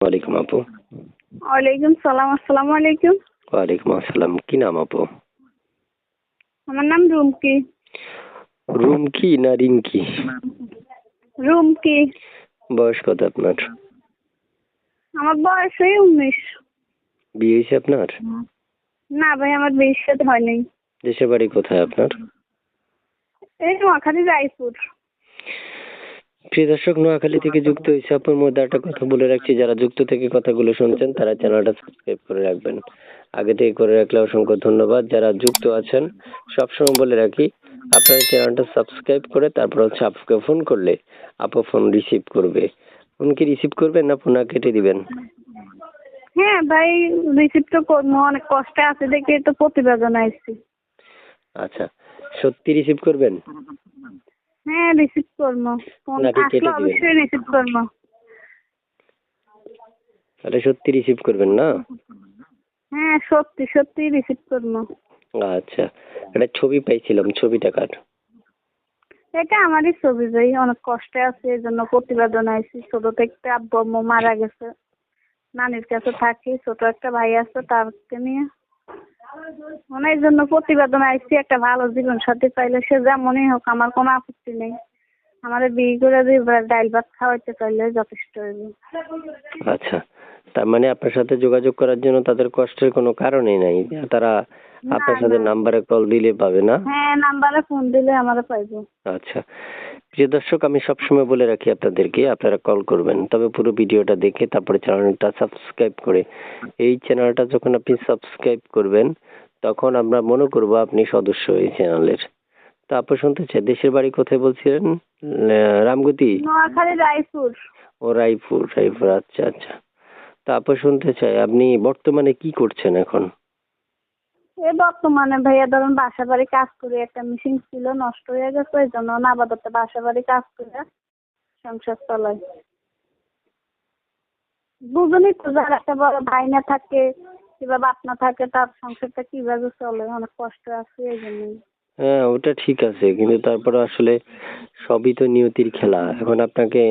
ওয়ালাইকুম আপু। ওয়ালাইকুম সালাম। আসসালামু আলাইকুম। ওয়ালাইকুম আসসালাম। কি নাম আপু? আমার নাম রুমকি। রুমকি না রিঙ্কি? রুমকি। বয়স কত আপনার? আমার বয়স এই 19। বিয়ে হয়েছে আপনার? না ভাই, আমার বিয়ের সাথে হয় নাই। দেশের বাড়ি কোথায় আপনার? এই নোয়াখালী রায়পুর। প্রিয় দর্শক, নোয়াখালী থেকে যুক্ত হয়েছে আপুর মধ্যে একটা কথা বলে রাখছি, যারা যুক্ত থেকে কথাগুলো শুনছেন তারা চ্যানেলটা সাবস্ক্রাইব করে রাখবেন। আগে থেকে করে রাখলে অসংখ্য ধন্যবাদ। যারা যুক্ত আছেন সবসময় বলে রাখি, আপনারা চ্যানেলটা সাবস্ক্রাইব করে তারপর আপুকে ফোন করলে আপু ফোন রিসিভ করবে। ফোন কি রিসিভ করবেন না ফোন কেটে দিবেন? হ্যাঁ ভাই, রিসিভ তো করবো, অনেক কষ্টে আছে দেখে তো প্রতিবেদন আসছি। আচ্ছা, সত্যি রিসিভ করবেন হ্যাঁ, রিসিভ করবো। ফোন নাকি কেটে আসলে দিবেন? অবশ্যই রিসিভ করবো। তাহলে সত্যি রিসিভ করবেন না? হ্যাঁ, সত্যি সত্যি রিসিভ করবো। আচ্ছা, একটা ছবি পাইছিলাম, ছবিটা কার? এটা আমারই ছবি ভাই, অনেক কষ্টে আছে এই জন্য প্রতিবেদন আইছি। ছোট থেকে আব্বু আম্মু মারা গেছে, নানির কাছে থাকি, ছোট একটা ভাই আছে তারকে নিয়ে এই জন্য প্রতিবেদন আইছি। একটা ভালো জীবন সাথী পাইলে সে যেমনই হোক আমার কোনো আপত্তি নেই। আমাদের বিয়ে করে দিয়ে ডাইল ভাত খাওয়াইতে পারলে যথেষ্ট হইবে। আচ্ছা, তার মানে আপনার সাথে যোগাযোগ করার জন্য তাদের কষ্টের কোনো কারণই নাই, তারা না আপনার সাথে না। নাম্বারে কল দিলে পাবে না? হ্যাঁ, নাম্বারে ফোন দিলে আমরা পাইবো। আচ্ছা, প্রিয় দর্শক, আমি সবসময় বলে রাখি আপনাদেরকে, আপনারা কল করবেন তবে পুরো ভিডিওটা দেখে তারপরে চ্যানেলটা সাবস্ক্রাইব করে। এই চ্যানেলটা যখন আপনি সাবস্ক্রাইব করবেন তখন আমরা মনে করব আপনি সদস্য এই চ্যানেলের। তো আপু শুনতে চাই, দেশের বাড়ি কোথায় বলছিলেন? রামগতি? নোয়াখালী রায়পুর। ও রায়পুর, রায়পুর, আচ্ছা আচ্ছা। তা আপু শুনতে চাই, আপনি বর্তমানে কি করছেন এখন? বর্তমানে ভাইয়া ধরুন বাসা বাড়ি কাজ করি, একটা মেশিন ছিল নষ্ট হয়ে গেছে, এই জন্য আপাতত বাসা বাড়ি কাজ করে সংসার চালাই। বুঝুনই তো, যার একটা বড় ভাই না থাকে কিংবা বাপ না থাকে তার সংসারটা কিভাবে চলে, অনেক কষ্ট আছে এই জন্যই। হ্যাঁ, ওটা ঠিক আছে, কিন্তু তারপরে আসলে সবই তো নিয়তির খেলা। এখন আপনাকে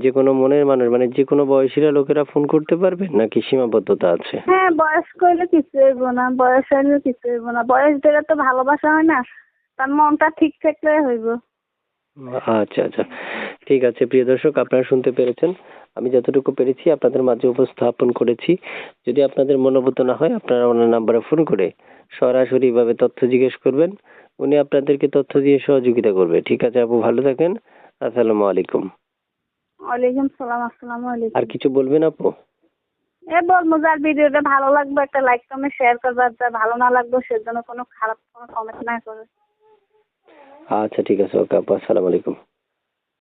যে কোনো মনের মানুষ, মানে যে কোনো বয়সীরা লোকেরা ফোন করতে পারবে নাকি সীমাবদ্ধতা আছে? হ্যাঁ, বয়স করলে কিছু হইব না, বয়স হইলে কিছু হইব না, বয়স ধরে তো ভালোবাসা হয় না, তার মনটা ঠিক থাকলে হইব। আচ্ছা আচ্ছা, ঠিক আছে। প্রিয় দর্শক, আপনারা শুনতে পেরেছেন, আমি যতটুকু পেরেছি আপনাদের মাঝে উপস্থাপন করেছি। যদি আপনাদের মনোভূত না হয় আপনারা ওনার নাম্বারে ফোন করে সরাসরি ভাবে তথ্য জিজ্ঞেস করবেন, উনি আপনাদেরকে তথ্য দিয়ে সহযোগিতা করবে। ঠিক আছে আপু, ভালো থাকেন। আসসালামু আলাইকুম। ওয়ালাইকুম সালাম। আসসালামু আর আলাইকুম। কিছু বলবেন আপু? বলবো, যার ভিডিওটা ভালো লাগবে একটা লাইক কমেন্ট শেয়ার করবে, আর যার ভালো না লাগবে সেজন্য কোনো খারাপ কোনো কমেন্ট না করে। আচ্ছা ঠিক আছে, ওকে আপু, আসসালামু আলাইকুম।